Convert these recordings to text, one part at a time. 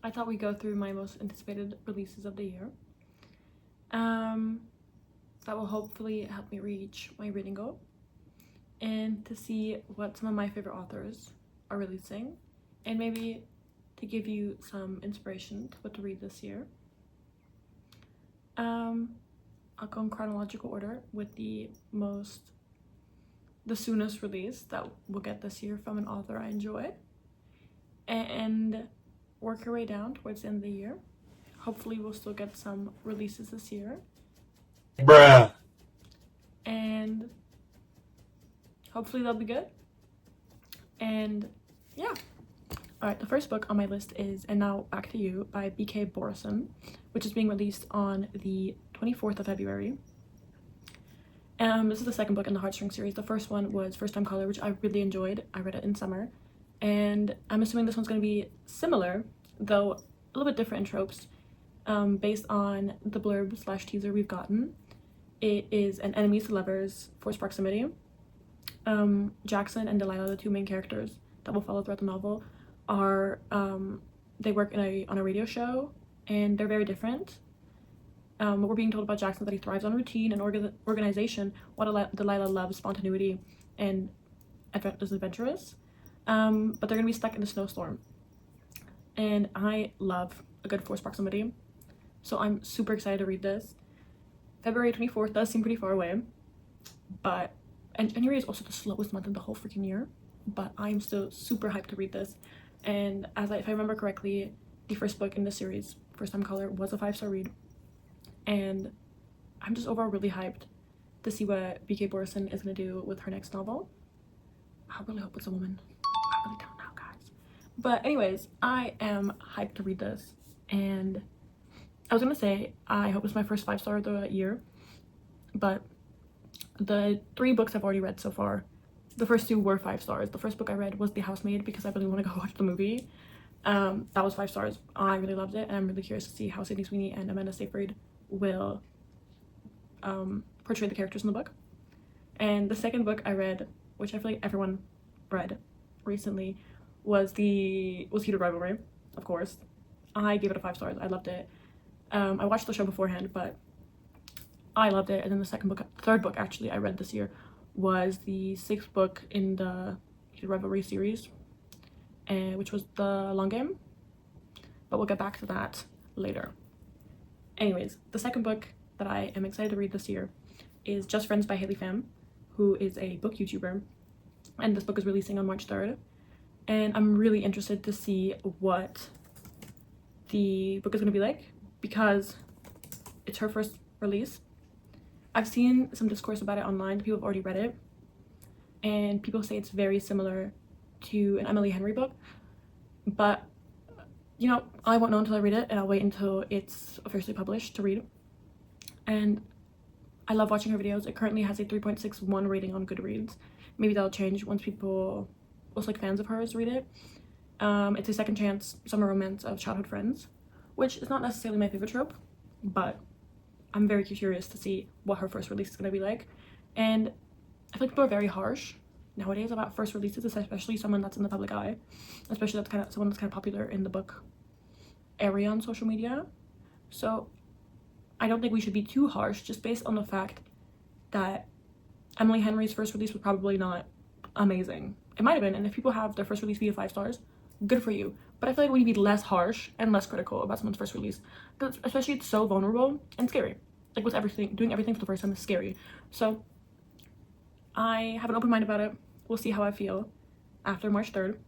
I thought we'd go through my most anticipated releases of the year. That will hopefully help me reach my reading goal and to see what some of my favorite authors are releasing, and maybe to give you some inspiration to what to read this year. I'll go in chronological order with the soonest release that we'll get this year from an author I enjoy, and work our way down towards the end of the year. Hopefully we'll still get some releases this year. Bruh. And hopefully they'll be good. And yeah. Alright, the first book on my list is And Now Back to You by B.K. Borison, which is being released on the 24th of February. This is the second book in the Heartstring series. The first one was First Time Caller, which I really enjoyed. I read it in summer. And I'm assuming this one's going to be similar, though a little bit different in tropes, based on the blurb / teaser we've gotten. It is an enemies to lovers, forced proximity. Jackson and Delilah, the two main characters that will follow throughout the novel, are they work on a radio show, and they're very different. What we're being told about Jackson is that he thrives on routine and organization, while Delilah loves spontaneity and is adventurous. But they're gonna be stuck in a snowstorm, and I love a good forced proximity, so I'm super excited to read this. February 24th does seem pretty far away, and January is also the slowest month of the whole freaking year, but I'm still super hyped to read this. And if I remember correctly, the first book in the series, First Time Caller, was a 5-star read, and I'm just overall really hyped to see what B.K. Borison is going to do with her next novel. I really hope it's a woman. I really don't know, guys. But anyways, I am hyped to read this, and I was going to say I hope it's my first 5-star of the year, but the 3 books I've already read so far, the first 2 were 5 stars. The first book I read was The Housemaid because I really want to go watch the movie. That was 5 stars. I really loved it, and I'm really curious to see how Sydney Sweeney and Amanda Seyfried will portray the characters in the book. And the second book I read, which I feel like everyone read recently, was Heated Rivalry, of course. I gave it a 5 stars. I loved it. I watched the show beforehand, but I loved it. And then the third book actually I read this year was the 6th book in the Heated Rivalry series, which was The Long Game, but we'll get back to that later. Anyways, the second book that I am excited to read this year is Just Friends by Pham, who is a book YouTuber, and this book is releasing on March 3rd, and I'm really interested to see what the book is going to be like because it's her first release. I've seen some discourse about it online. People have already read it, and people say it's very similar to an Emily Henry book, but you know, I won't know until I read it, and I'll wait until it's officially published to read. And I love watching her videos. It currently has a 3.61 rating on Goodreads. Maybe that'll change once fans of hers read it. It's a second chance summer romance of childhood friends, which is not necessarily my favorite trope, but I'm very curious to see what her first release is going to be like. And I feel like people are very harsh nowadays about first releases, especially someone that's in the public eye, especially someone that's kind of popular in the book area on social media. So I don't think we should be too harsh, just based on the fact that Emily Henry's first release was probably not amazing. It might have been, and if people have their first release be 5 stars, good for you. But I feel like we need to be less harsh and less critical about someone's first release, because especially it's so vulnerable and scary. Like with doing everything for the first time is scary. So I have an open mind about it. We'll see how I feel after March 3rd,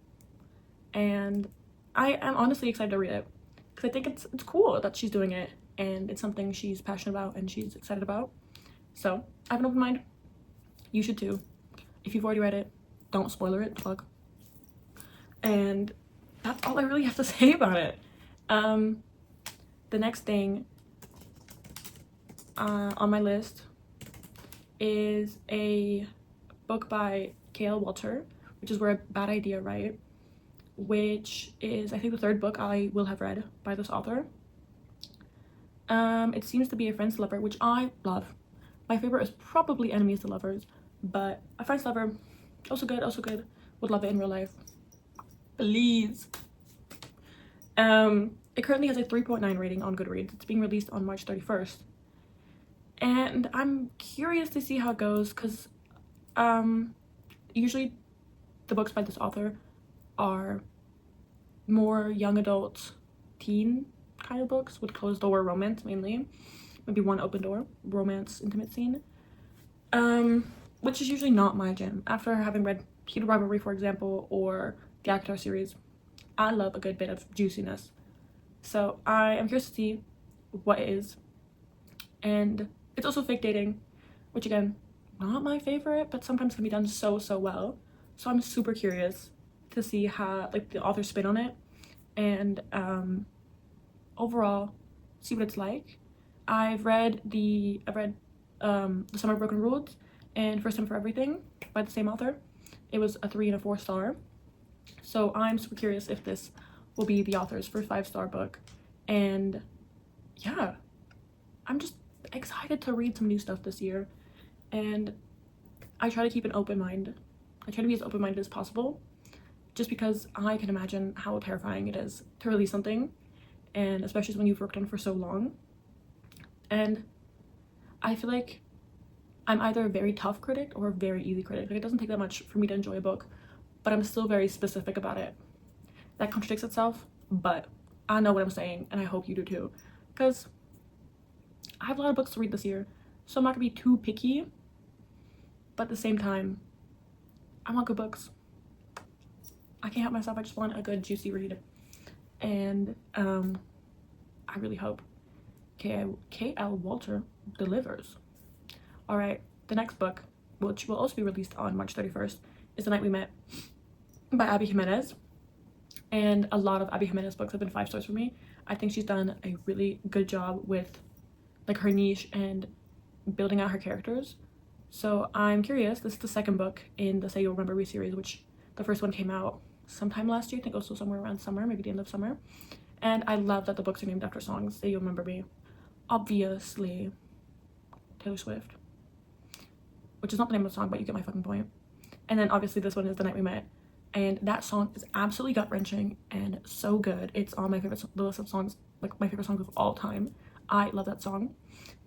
and I am honestly excited to read it because I think it's cool that she's doing it, and it's something she's passionate about and she's excited about. So I have an open mind. You should too. If you've already read it, don't spoiler it, fuck. And that's all I really have to say about it. The next thing on my list is a book by K.L. Walter, which is We're a Bad Idea, Right? Which is, I think, the 3rd book I will have read by this author. It seems to be a friends to lover, which I love. My favorite is probably enemies to lovers, but a friends to lover, also good. Would love it in real life. Please. It currently has a 3.9 rating on Goodreads. It's being released on March 31st. And I'm curious to see how it goes because usually the books by this author are more young adult teen kind of books with closed door romance mainly. Maybe one open door romance intimate scene. Which is usually not my jam. After having read Heated Rivalry, for example, or the Avatar series, I love a good bit of juiciness. So I am curious to see what it is. And it's also fake dating, which again, not my favorite, but sometimes can be done so well. So I'm super curious to see how, like, the author's spin on it, and overall see what it's like. I've read The Summer of Broken Rules and First Time for Everything by the same author. It was a 3 and a 4 star. So I'm super curious if this will be the author's first 5-star book. And yeah, I'm just excited to read some new stuff this year. And I try to keep an open mind. I try to be as open-minded as possible, just because I can imagine how terrifying it is to release something, and especially when you've worked on it for so long. And I feel like I'm either a very tough critic or a very easy critic. Like, it doesn't take that much for me to enjoy a book, but I'm still very specific about it. That contradicts itself, but I know what I'm saying, and I hope you do too, because I have a lot of books to read this year, so I'm not gonna be too picky, but at the same time, I want good books. I can't help myself. I just want a good juicy read, and I really hope K.L. Walter delivers. All right, the next book, which will also be released on March 31st, is The Night We Met by Abby Jimenez. And a lot of Abby Jimenez books have been 5 stars for me. I think she's done a really good job with, like, her niche and building out her characters. So I'm curious. This is the second book in the Say You'll Remember Me series, which the first one came out sometime last year. I think also somewhere around summer, maybe the end of summer. And I love that the books are named after songs. Say You'll Remember Me, obviously Taylor Swift, which is not the name of the song, but you get my fucking point. And then obviously this one is The Night We Met, and that song is absolutely gut-wrenching and so good. It's on my favorite list of songs, like my favorite songs of all time. I love that song,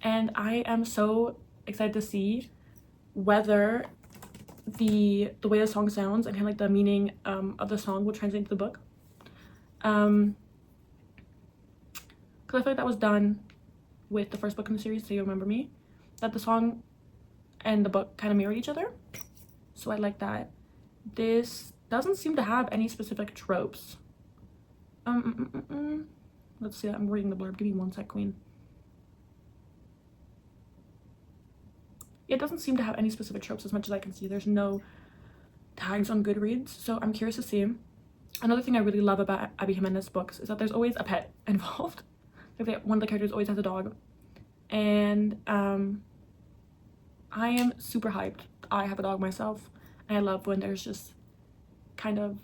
and I am so excited to see whether the way the song sounds and kind of like the meaning of the song will translate into the book. Because I feel like that was done with the first book in the series, So You'll Remember Me, that the song and the book kind of mirrored each other. So I like that. This doesn't seem to have any specific tropes. Let's see. I'm reading the blurb. Give me one sec, queen. It doesn't seem to have any specific tropes as much as I can see. There's no tags on Goodreads, so I'm curious to see. Another thing I really love about Abby Jimenez books is that there's always a pet involved. Like, one of the characters always has a dog, and I am super hyped. I have a dog myself, and I love when there's just kind of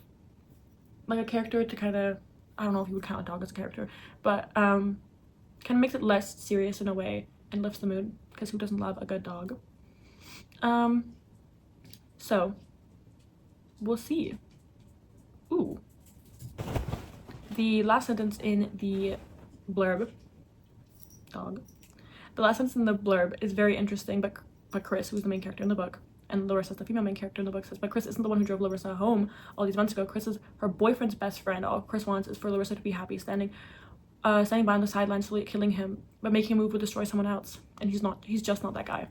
like a character to kind of, I don't know if you would count a dog as a character, but kind of makes it less serious in a way and lifts the mood, because who doesn't love a good dog? So we'll see. Ooh, the last sentence in the blurb, the last sentence in the blurb is very interesting, but Chris, who's the main character in the book, and Larissa's the female main character in the book, says, but Chris isn't the one who drove Larissa home all these months ago. Chris is her boyfriend's best friend. All Chris wants is for Larissa to be happy, standing by on the sidelines, slowly killing him, but making a move would destroy someone else, and he's just not that guy.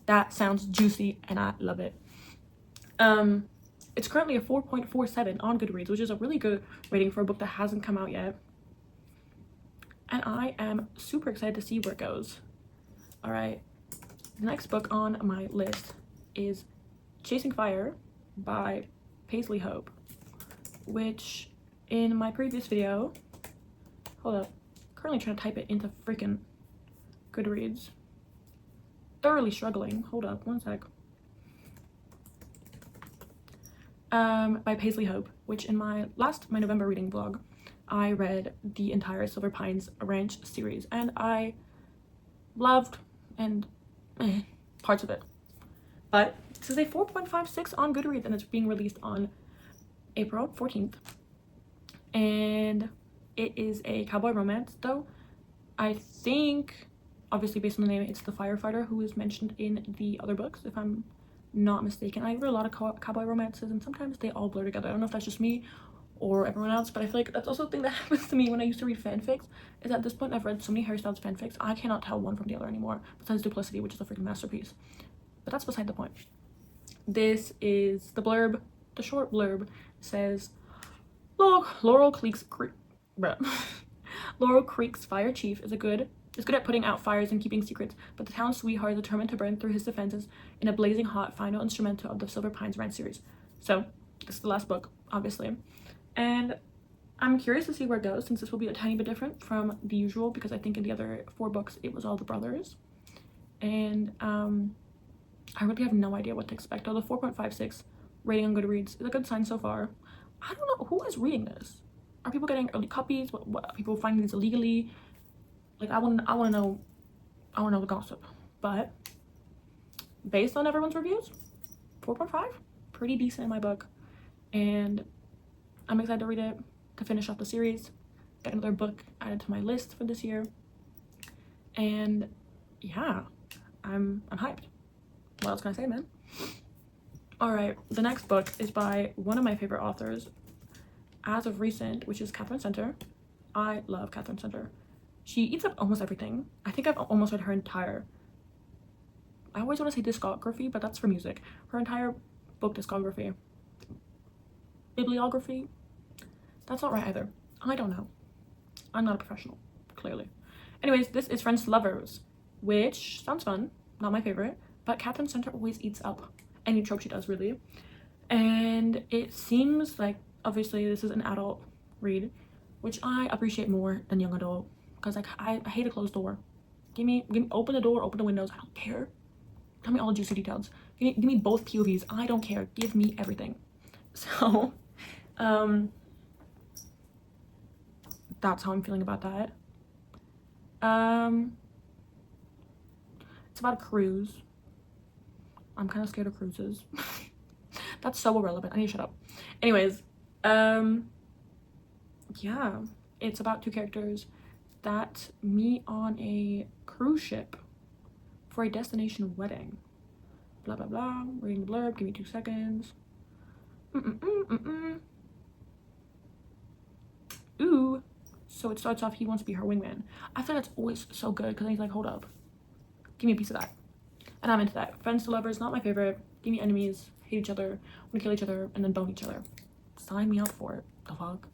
That sounds juicy, and I love it. It's currently a 4.47 on Goodreads, which is a really good rating for a book that hasn't come out yet, and I am super excited to see where it goes. All right, the next book on my list is Chasing Fire by Paisley Hope, which in my previous video, hold up, currently trying to type it into freaking Goodreads, thoroughly struggling, hold up, one sec. By Paisley Hope, which in my November reading vlog, I read the entire Silver Pines Ranch series, and I loved parts of it. But this is a 4.56 on Goodreads, and it's being released on April 14th. And It is a cowboy romance, though. I think, obviously based on the name, it's the firefighter who is mentioned in the other books, if I'm not mistaken. I read a lot of cowboy romances, and sometimes they all blur together. I don't know if that's just me or everyone else, but I feel like that's also a thing that happens to me when I used to read fanfics. Is at this point I've read so many Harry Styles fanfics, I cannot tell one from the other anymore, besides Duplicity, which is a freaking masterpiece. But that's beside the point. This is the blurb. The short blurb says, Laurel Creek's Laurel Creek's fire chief is good at putting out fires and keeping secrets, but the town's sweetheart is determined to burn through his defenses in a blazing hot final instrumental of the Silver Pines Ranch series. So this is the last book, obviously, and I'm curious to see where it goes, since this will be a tiny bit different from the usual, because I think in the other 4 books it was all the brothers, and I really have no idea what to expect. Although 4.56 rating on Goodreads is a good sign so far. I don't know who is reading this. Are people getting early copies? What are people finding these illegally? Like, I want to know the gossip. But based on everyone's reviews, 4.5, pretty decent in my book, and I'm excited to read it, to finish off the series, get another book added to my list for this year, and yeah, I'm hyped. What else can I say, man? All right, the next book is by one of my favorite authors as of recent, which is Katherine Center. I love Katherine Center. She eats up almost everything. I think I've almost read her entire, I always want to say discography, but that's for music. Her entire book discography. Bibliography? That's not right either. I don't know. I'm not a professional, clearly. Anyways, this is Friends to Lovers, which sounds fun. Not my favorite, but Katherine Center always eats up any trope she does, really. And it seems like, obviously, this is an adult read, which I appreciate more than young adult, because like I hate a closed door. Give me open the door, open the windows. I don't care. Tell me all the juicy details. Give me both POVs. I don't care. Give me everything. So, that's how I'm feeling about that. It's about a cruise. I'm kind of scared of cruises. That's so irrelevant. I need to shut up. Anyways, yeah, it's about 2 characters that meet on a cruise ship for a destination wedding. Blah blah blah. Reading the blurb. Give me 2 seconds. Ooh. So it starts off, he wants to be her wingman. I feel like that's always so good, because he's like, hold up, give me a piece of that. And I'm into that. Friends to lovers, not my favorite. Give me enemies, hate each other, want to kill each other, and then bone each other. Sign me up for it. The fuck.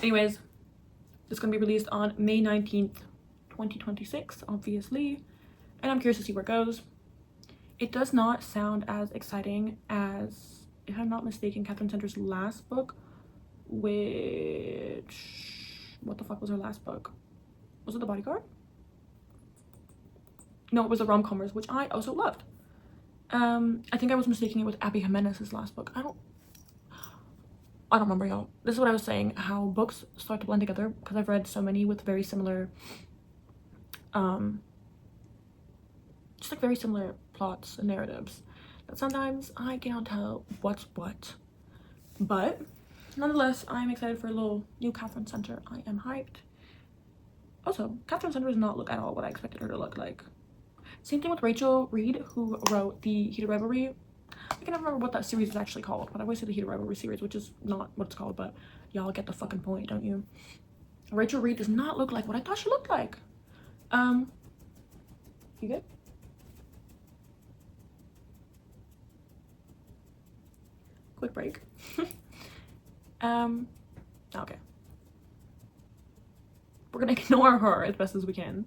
Anyways, it's going to be released on May 19th, 2026, obviously. And I'm curious to see where it goes. It does not sound as exciting as, if I'm not mistaken, Katherine Center's last book, which... what the fuck was her last book? Was it The Bodyguard? No, it was The Rom-Commers, which I also loved. I think I was mistaking it with Abby Jimenez's last book. I don't remember, y'all. This is what I was saying, how books start to blend together, because I've read so many with very similar, just like very similar plots and narratives, that sometimes I cannot tell what's what. But nonetheless, I'm excited for a little new Katherine Center. I am hyped. Also, Katherine Center does not look at all what I expected her to look like. Same thing with Rachel Ried, who wrote the Heated Rivalry. I can never remember what that series is actually called, but I always say the Heated Rivalry series, which is not what it's called, but y'all get the fucking point, don't you? Rachel Ried does not look like what I thought she looked like. You good? Quick break. Okay. We're gonna ignore her as best as we can.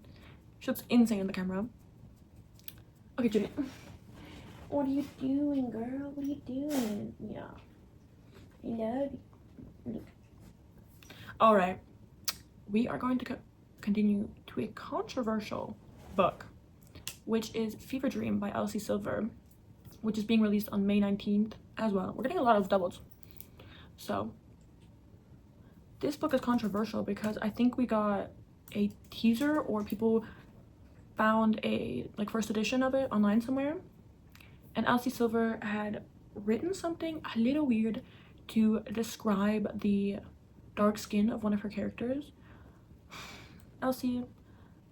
She looks insane on the camera. Okay, Judy. What are you doing, girl? What are you doing? Yeah. I love you. Alright. We are going to continue to a controversial book, which is Fever Dream by Elsie Silver, which is being released on May 19th as well. We're getting a lot of doubles. So, this book is controversial because I think we got a teaser, or people found a first edition of it online somewhere, and Elsie Silver had written something a little weird to describe the dark skin of one of her characters. Elsie,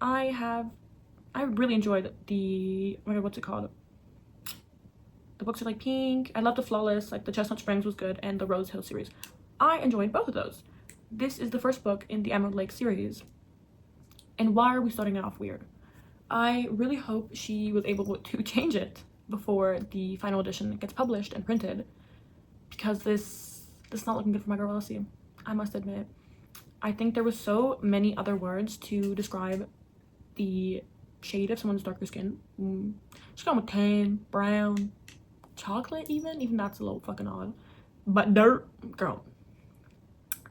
I really enjoyed the, oh my god, what's it called? The books are like pink. I love the Flawless, like the Chestnut Springs was good, and the Rose Hill series. I enjoyed both of those. This is the first book in the Emerald Lake series. And why are we starting it off weird? I really hope she was able to change it before the final edition gets published and printed, because this is not looking good for my girl Elsie, I must admit. I think there was so many other words to describe the shade of someone's darker skin. She's gone with tan, brown, chocolate even that's a little fucking odd. But dirt, girl,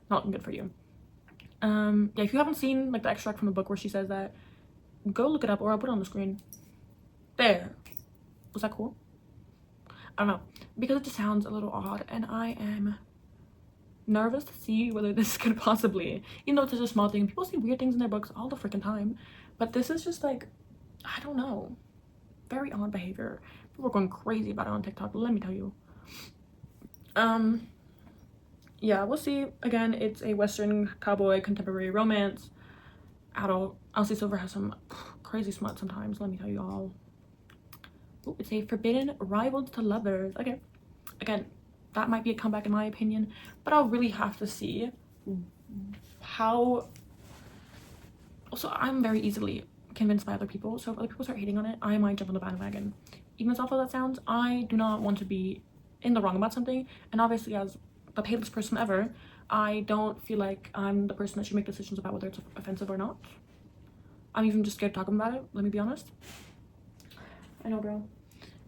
not looking good for you. Yeah, if you haven't seen like the extract from the book where she says that, go look it up, or I'll put it on the screen. There. Was that cool? I don't know, because it just sounds a little odd, and I am nervous to see whether this could possibly, even though it's just a small thing, people see weird things in their books all the freaking time, but this is just like, I don't know, very odd behavior. People are going crazy about it on TikTok, let me tell you. Yeah, we'll see. Again, it's a Western cowboy contemporary romance, adult. Elsie Silver has some crazy smut sometimes, let me tell you all. Ooh, it's a forbidden rivals to lovers. Okay, again, that might be a comeback in my opinion, but I'll really have to see how. Also, I'm very easily convinced by other people, so if other people start hating on it, I might jump on the bandwagon. Even as awful as that sounds, I do not want to be in the wrong about something, and obviously as the palest person ever, I don't feel like I'm the person that should make decisions about whether it's offensive or not. I'm even just scared to talk about it, let me be honest. I know, bro.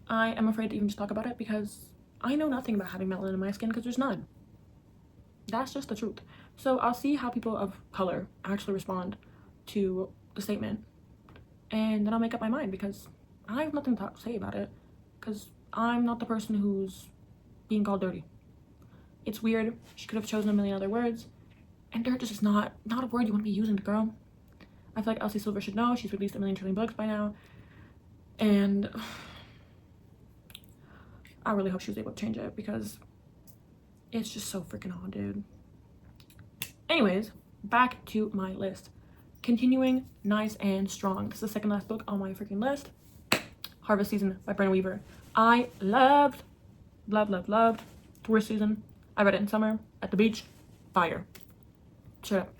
I am afraid to even just talk about it because I know nothing about having melanin in my skin, because there's none. That's just the truth. So I'll see how people of color actually respond to the statement, and then I'll make up my mind, because I have nothing to say about it, because I'm not the person who's being called dirty. It's weird. She could have chosen a million other words, and dirt just is not a word you want to be using, girl. I feel like Elsie Silver should know. She's released a million trillion books by now, and I really hope she was able to change it, because it's just so freaking odd, dude. Anyways, back to my list. Continuing nice and strong. This is the second last book on my freaking list. Harvest Season by Brynne Weaver. I loved Tourist Season. I read it in summer at the beach. Fire. Straight up.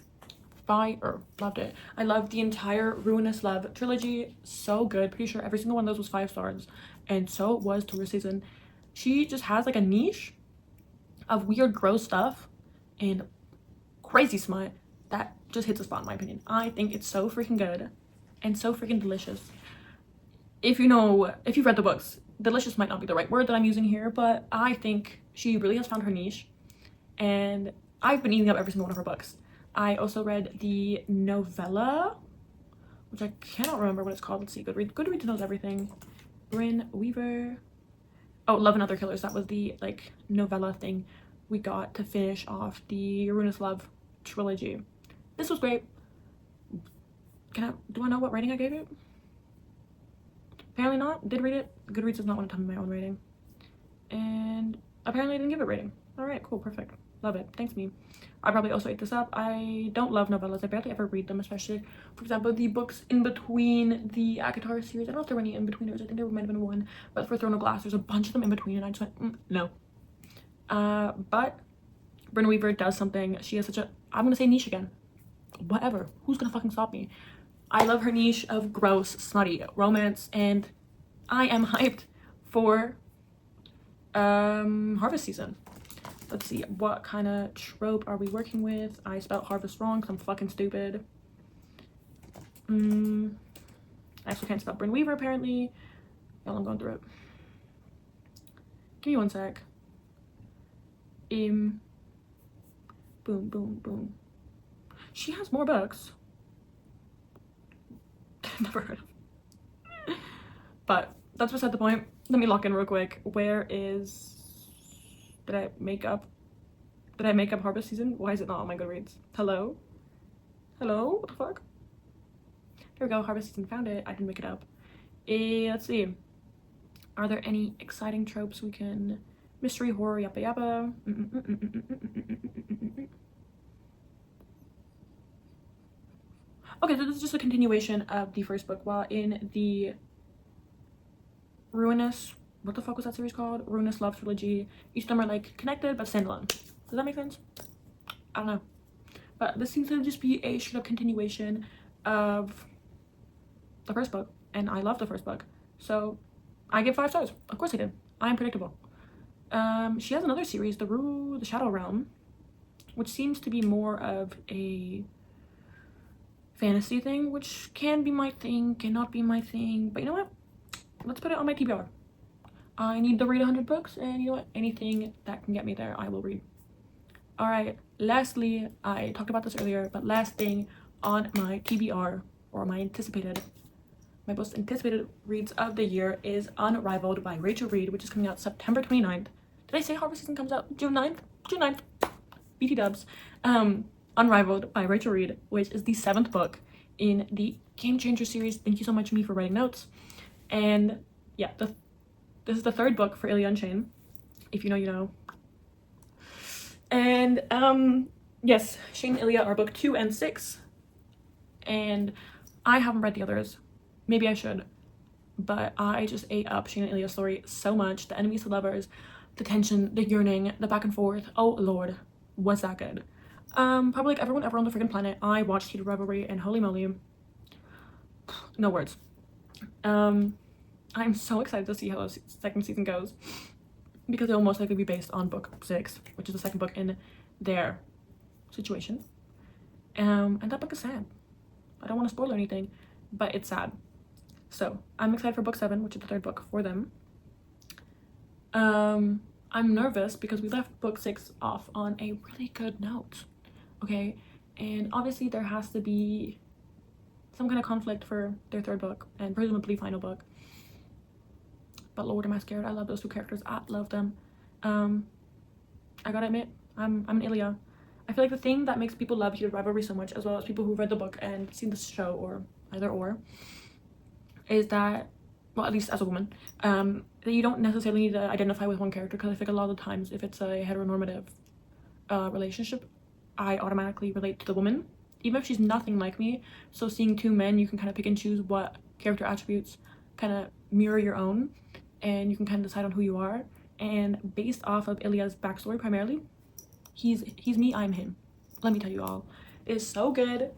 Fire. Loved it. I loved the entire Ruinous Love trilogy. So good. Pretty sure every single one of those was 5 stars. And so was Tourist Season. She just has like a niche of weird, gross stuff and crazy smut that just hits a spot in my opinion. I think it's so freaking good and so freaking delicious. If you've read the books, delicious might not be the right word that I'm using here, but I think she really has found her niche, and I've been eating up every single one of her books. I also read the novella, which I cannot remember what it's called. Let's see, Goodreads knows everything. Brynne Weaver. Oh, Love and Other Killers. That was the like novella thing we got to finish off the Ruinous Love trilogy. This was great. Do I know what rating I gave it? Apparently not. Did read it. Goodreads does not want to tell me my own rating, and apparently I didn't give it a rating. All right, cool, perfect, love it. Thanks, me. I probably also ate this up. I don't love novellas. I barely ever read them, especially, for example, the books in between the ACOTAR series. I don't know if there were any in betweeners. I think there might have been one, but for Throne of Glass, there's a bunch of them in between, and I just went, no. But Brynne Weaver does something. She has such a, I'm gonna say niche again. Whatever. Who's gonna fucking stop me? I love her niche of gross, snotty romance, and I am hyped for Harvest Season. Let's see, what kind of trope are we working with? I spelled harvest wrong because I'm fucking stupid. I actually can't spell Brynne Weaver apparently. Y'all, I'm going through it. Give me one sec. Boom, boom, boom. She has more books. Never heard of. But that's beside the point. Let me lock in real quick. Where is... Did I make up Harvest Season? Why is it not on my Goodreads? Hello? Hello? What the fuck? There we go. Harvest Season. Found it. I didn't make it up. Let's see. Are there any exciting tropes we can... Mystery, horror, yappa yappa. Okay, so this is just a continuation of the first book. While in the Ruinous, what the fuck was that series called? Ruinous Love Trilogy. Each of them are like connected but standalone. Does that make sense? I don't know. But this seems to just be a straight up continuation of the first book. And I love the first book. So I give 5 stars. Of course I did. I am predictable. She has another series, the Shadow Realm, which seems to be more of a fantasy thing, which can be my thing, cannot be my thing. But you know what? Let's put it on my TBR. I need to read 100 books, and you know what? Anything that can get me there, I will read. Alright, lastly, I talked about this earlier, but last thing on my TBR, or my most anticipated reads of the year is Unrivaled by Rachel Ried, which is coming out September 29th. Did I say Harvest Season comes out June 9th? June 9th. BT dubs. Unrivaled by Rachel Ried, which is the 7th book in the Game Changer series. Thank you so much, me, for writing notes. And yeah, this is the 3rd book for Ilya Unchained. If you know, you know. And yes, Shane and Ilya are book 2 and 6. And I haven't read the others. Maybe I should. But I just ate up Shane and Ilya's story so much. The enemies to lovers, the tension, the yearning, the back and forth. Oh lord, was that good. Probably like everyone ever on the freaking planet, I watched Heated Revelry, and holy moly, no words. I'm so excited to see how the 2nd season goes, because it will most likely be based on book 6, which is the 2nd book in their situation. And that book is sad. I don't want to spoil anything, but it's sad. So I'm excited for book 7, which is the 3rd book for them. I'm nervous because we left book 6 off on a really good note, okay? And obviously there has to be some kind of conflict for their 3rd book and presumably final book. But lord, am I scared. I love those 2 characters. I love them. I gotta admit, I'm an Ilya. I feel like the thing that makes people love Heated Rivalry so much, as well as people who read the book and seen the show, or either or, is that, well, at least as a woman, that you don't necessarily need to identify with one character, because I think a lot of the times if it's a heteronormative relationship, I automatically relate to the woman, even if she's nothing like me. So seeing 2 men, you can kind of pick and choose what character attributes kind of mirror your own, and you can kind of decide on who you are. And based off of Ilya's backstory primarily, he's me, I'm him. Let me tell you all, it is so good.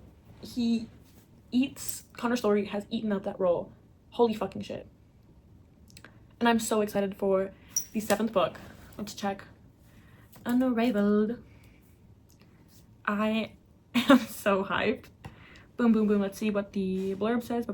Connor's story has eaten up that role. Holy fucking shit. And I'm so excited for the 7th book. Let's check. Unrivaled. I am so hyped. Boom, boom, boom. Let's see what the blurb says.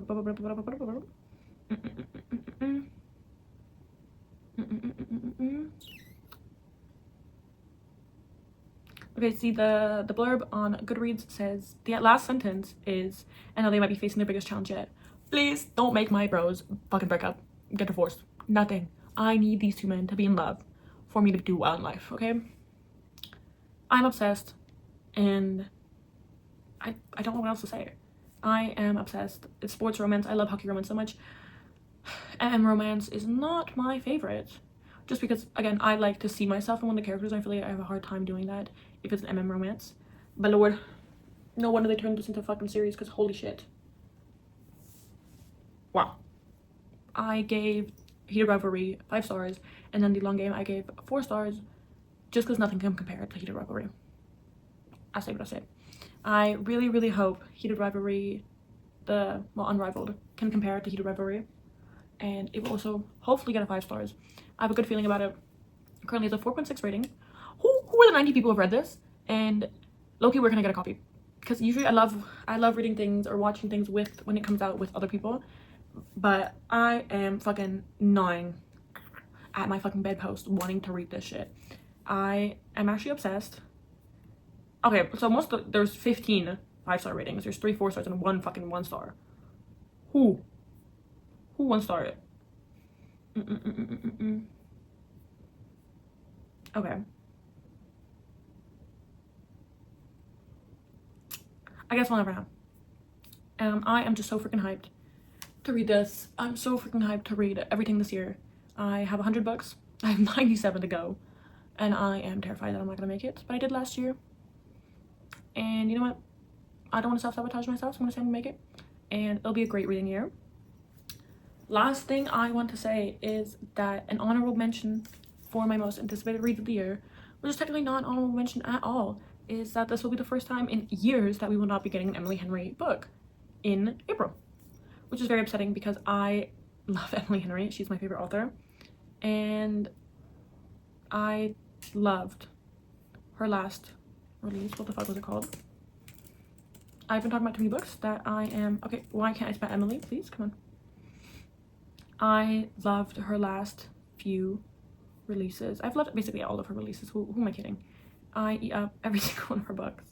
Okay, see, the blurb on Goodreads says the last sentence is, "I know they might be facing their biggest challenge yet. Please don't make my bros fucking break up, get divorced. Nothing. I need these 2 men to be in love for me to do well in life, okay?" I'm obsessed, and I don't know what else to say. I am obsessed. It's sports romance. I love hockey romance so much. MM romance is not my favorite, just because, again, I like to see myself in one of the characters. I feel like I have a hard time doing that if it's an MM romance. But lord, no wonder they turned this into a fucking series, because holy shit. Wow. I gave Heated Revelry 5 stars, and then the long game I gave 4 stars, just because nothing can compare to Heated Revelry. I say what I say. I really, really hope Heated Revelry, Unrivaled, can compare to Heated Revelry, and it will also hopefully get a 5 stars. I have a good feeling about it. Currently it's a 4.6 rating. Who are the 90 people who have read this? And low-key, where can I get a copy? Because usually I love reading things or watching things when it comes out with other people, but I am fucking gnawing at my fucking bedpost wanting to read this shit. I am actually obsessed. Okay, so there's 15 5-star ratings. There's 3 4 stars and 1 fucking 1 star. Who 1 star it? Okay. I guess we'll never know. I am just so freaking hyped to read this. I'm so freaking hyped to read everything this year. I have 100 books. I have 97 to go. And I am terrified that I'm not gonna make it, but I did last year. And you know what? I don't want to self-sabotage myself, so I'm going to say I'm going to make it. And it'll be a great reading year. Last thing I want to say is that an honorable mention for my most anticipated read of the year, which is technically not an honorable mention at all, is that this will be the first time in years that we will not be getting an Emily Henry book in April, which is very upsetting because I love Emily Henry. She's my favorite author, and I loved her last release. What the fuck was it called? I've been talking about too many books that I am... Okay, why can't I spell Emily? Please, come on. I loved her last few releases. I've loved basically all of her releases. Who am I kidding? I eat up every single one of her books.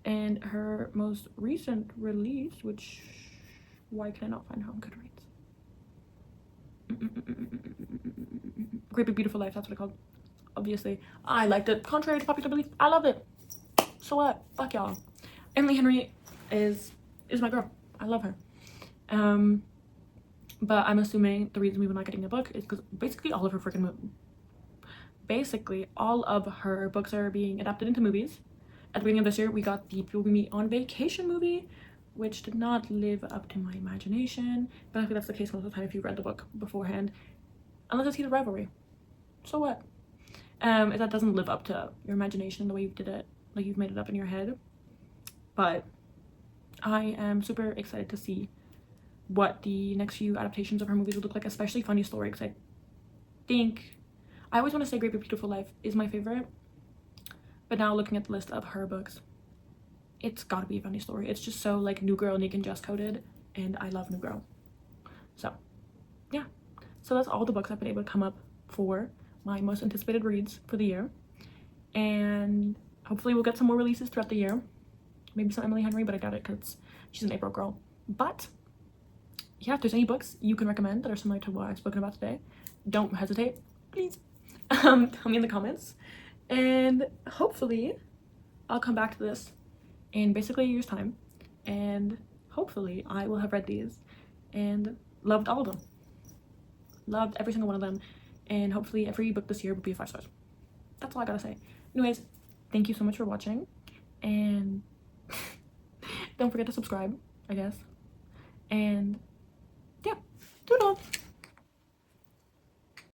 And her most recent release, which... Why can I not find her on Goodreads? Great Big Beautiful Life, that's what it's called. Obviously. I liked it. Contrary to popular belief, I loved it. So what? Fuck y'all. Emily Henry is my girl. I love her. But I'm assuming the reason we were not getting a book is because basically all of her books are being adapted into movies. At the beginning of this year, we got the People We Meet on Vacation movie, which did not live up to my imagination. But I think that's the case most of the time if you read the book beforehand. Unless it's Heated Rivalry. So what? If that doesn't live up to your imagination the way you did it, like you've made it up in your head. But I am super excited to see what the next few adaptations of her movies will look like, especially Funny Story, because I always want to say Great Big Beautiful Life is my favorite, but now looking at the list of her books, it's gotta be a Funny Story. It's just so like New Girl, Nick and Just coded, and I love New Girl. So yeah, so that's all the books I've been able to come up for my most anticipated reads for the year, and hopefully we'll get some more releases throughout the year. Maybe some Emily Henry, but I doubt it because she's an April girl. But yeah, if there's any books you can recommend that are similar to what I've spoken about today, don't hesitate, please. Tell me in the comments, and hopefully I'll come back to this in basically a year's time, and hopefully I will have read these and loved all of them, loved every single one of them, and hopefully every book this year will be 5 stars. That's all I gotta say. Anyways, thank you so much for watching, and don't forget to subscribe, I guess, and yeah, toodle.